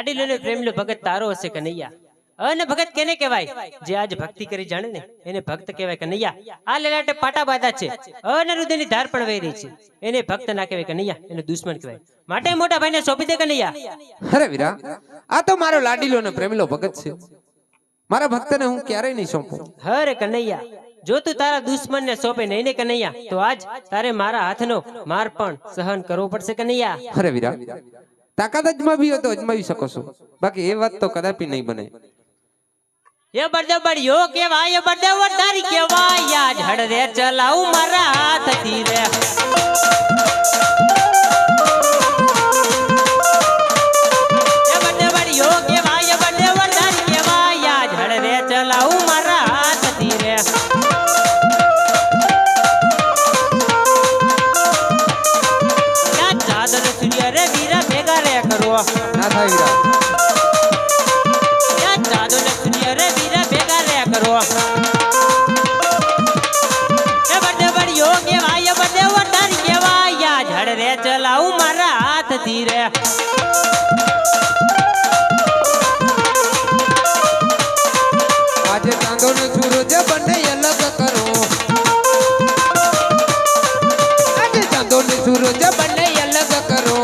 લાડીલો ને પ્રેમલો ભગત તારો હશે કનૈયા। અને ભગત કેને કહેવાય? જે આજ ભક્તિ કરી જાણે ને એને ભક્ત કહેવાય કનૈયા। આ લેલાટે પાટા બાંધા છે અને રુદનની ધાર પણ વહી રહી છે, એને ભક્ત ના કહેવાય કનૈયા, એને દુશ્મન કહેવાય। માટે મોટા ભાઈને સોંપી દે કનૈયા। અરે વીરા, આ તો મારો લાડીલો ને પ્રેમલો ભગત છે, મારા ભક્તને હું ક્યારેય નહીં સોંપું। હરે કનૈયા, જો તું તારા દુશ્મન ને સોંપે નહીં ને કનૈયા, તો આજ તારે મારા હાથનો માર પણ સહન કરવો પડશે કનૈયા। અરે વીરા, તાકાત અજમાવી હોય તો અજમાવી શકો છો, બાકી એ વાત તો કદાપી નહીં બને। ये बड़े बड़ियो केवाय बड़े वडारी केवाय आज हड़रे चलाऊ मारा हाथ धीरे। ये बड़े बड़ियो केवाय बड़े वडारी केवाय आज हड़रे चलाऊ मारा हाथ धीरे। या चादर सूर्य रे वीरा भेगा रे करो ના થાય વીરા। चलाऊ मारा हाथ धीरे। આજે ચાંદો ને સૂરજ બંને અલગ કરો, આજે ચાંદો ને સૂરજ બંને અલગ કરો।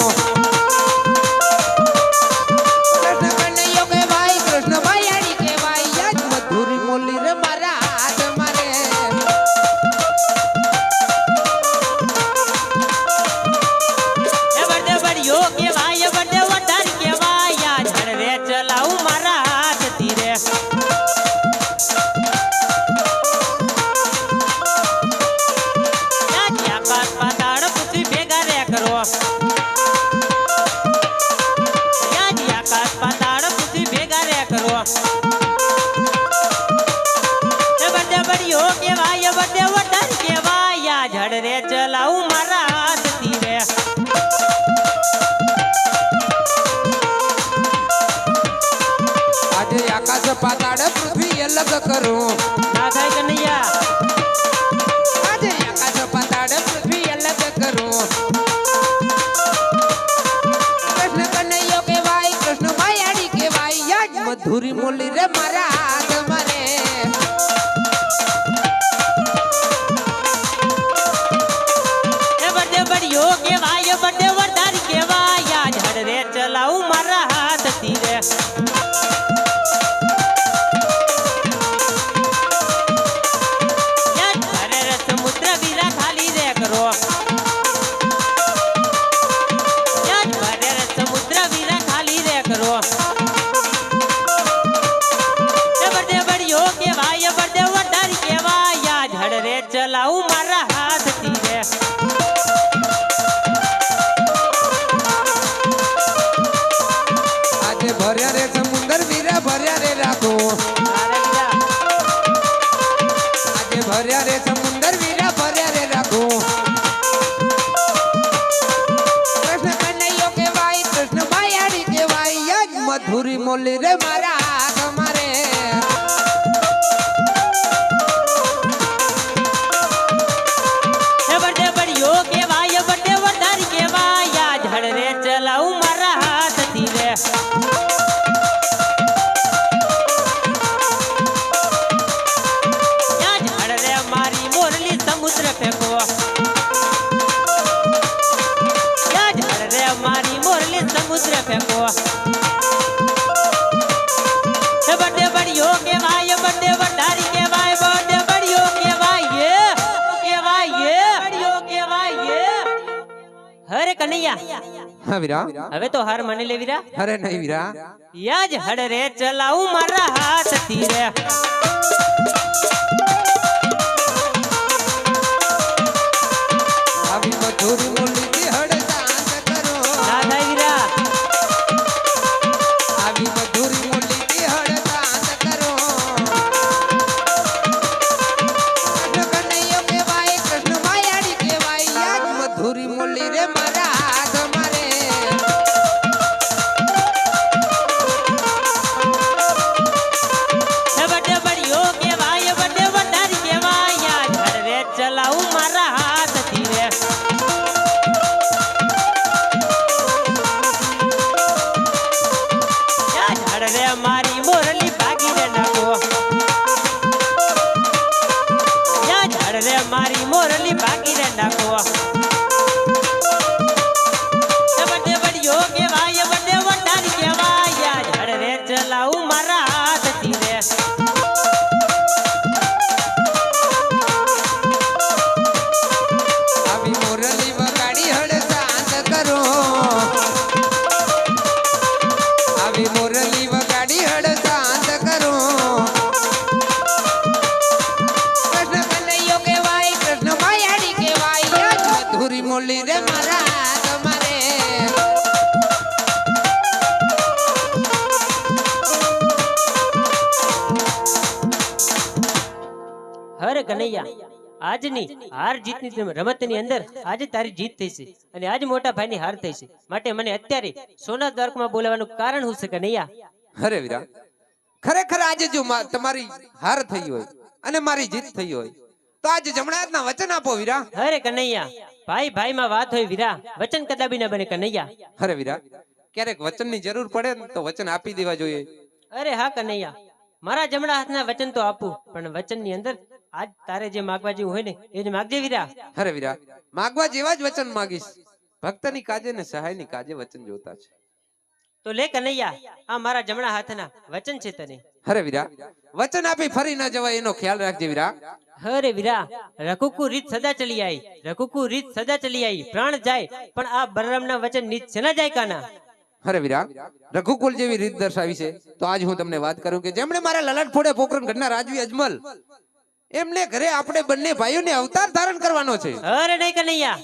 કૃષ્ણ કનૈયો કહેવાય, કૃષ્ણ ભાયાડી કહેવાય, આજ મધુરી મોલી રે મારા હાથ મારે। रे चलाऊ मारा हाथ धीरे। આજે આકાશ પાતાળ પૃથ્વી અલગ કરો, ના થાય કનૈયા। આજે આકાશ પાતાળ પૃથ્વી અલગ કરો। કૃષ્ણ કનૈયો કહેવાય, કૃષ્ણ ભાયાડી કહેવાય, આજ મધુરી મોલી રે મારા હાથ મારે। बड़ियो केवाय बड़े वडारी केवाय आज हड़रे चलाऊ मारा हाथ धीरे। हरे समुद्र वीरा खाली रे करो, हरे समुद्र वीरा खाली रे करो। बड़े बड़ियो केवाय बड़े वडारी केवाय आज हड़रे चलाऊ मारा हाथ धीरे। ભર્યા રે સમુંદર વીરા ભર્યા રે રાખો, આજે ભર્યા રે સમુંદર વીરા ભર્યા રે રાખો। કૃષ્ણ કનૈયો કહેવાય, કૃષ્ણ ભાયાડી કહેવાય, આજ મધુરી મોલી રે મારા હાથ મારે। बड़े बड़ियो केवाय बड़े वडारी केवाय आज हड़रे चलाऊ मारा हाथ धीरे। आज हड़रे मारी मोरली समुद्र फेंको, आज हड़रे मारी मोरली समुद्र फेंको। बड़े बड़ियो केवाय बड़े वडारी केवाय, बड़े बड़ियो केवाय हरे कन्हैया। હા વીરા, હવે તો હાર માની લે વીરા। અરે નહીં વીરા, યાજ હડરે ચલાવું મારા હાથ ધીરે। આવી મધુરી મોલી થી હડ શાંત કરો, ના થાય વીરા। આવી મધુરી મોલી થી હડ શાંત કરો। કૃષ્ણ કનૈયો કહેવાય, કૃષ્ણ ભાયાડી કહેવાય, આજ મધુરી મોલી રે મારા હાથ મારે। बड़े बड़ियो के નાખો બડે બડિયો કેવાય બડે વટારી કેવાય ઝડ રે ચલાવું મારા હાથથી રે આવી મોરલી વગાડી હળ શાંત કરો આવી મોરલી વગાડી હળ શાંત કરો કૃષ્ણ કનૈયો કહેવાય કૃષ્ણ માયાડી કહેવાય આજ મધુરી મોરલી રે મારા તમારે હરે કનૈયા આજની હાર જીતની રમતની અંદર આજે તારી જીત થઈ છે અને આજ મોટા ભાઈની હાર થઈ છે માટે મને અત્યારે સોના દ્વારકામાં બોલાવવાનું કારણ શું છે કનૈયા અરે વીરા ખરેખર આજે જો તમારી હાર થઈ હોય અને મારી જીત થઈ હોય તો આજે જમણાના વચન આપો વીરા હરે કનૈયા ભાઈ ભાઈમાં વાત હોય વીરા વચન કદાબી ન બને કનૈયા અરે વીરા ક્યારેક વચનની જરૂર પડે ને તો વચન આપી દેવા જોઈએ અરે હા કનૈયા મારા જમણા હાથના વચન તો આપું પણ વચનની અંદર આજ તારે જે માગવા જેવું હોય ને એ જ માગજે વીરા અરે વીરા માગવા જેવા જ વચન માંગીશ ભક્તની કાજે ને સહાયની કાજે વચન જોતા છે તો લે કનૈયા આ મારા જમણા હાથના વચન છે તને અરે વીરા વચન આપી ફરી ન જવાય એનો ખ્યાલ રાખજે વીરા અરે વીરા રઘુકુ રીત સદા ચલી આવી રઘુકુ રીત સદા ચલી આવી પ્રાણ જાય પણ આ બલરામના વચન નીત સેના જાય કાના અરે વીરા રઘુકુલ જેવી રીત દર્શાવી છે તો આજ હું તમને વાત કરું કે જેમણે મારા લલાટ ફોડે પોકરણ ઘરના રાજવી અજમલ એમને ઘરે આપણે બંને ભાઈઓને અવતાર ધારણ કરવાનો છે અરે નહીં કનૈયા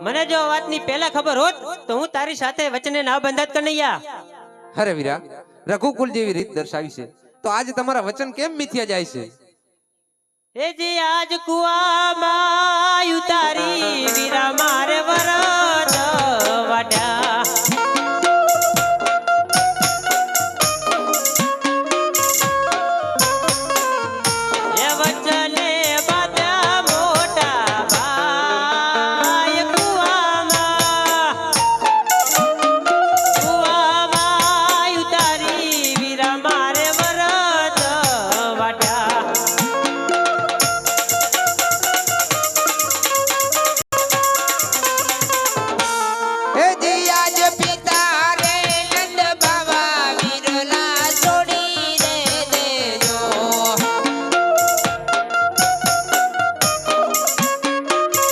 મને જો આ વાતની પહેલા ખબર હોત તો હું તારી સાથે વચને ના બંધાત કનૈયા અરે વીરા રઘુકુલ જેવી રીત દર્શાવી છે તો આજે તમારા વચન કેમ મિથ્યા જાય છે એ જે આજ કુવામાં ઉતારી વીરા મારે વરદ વાટ્યા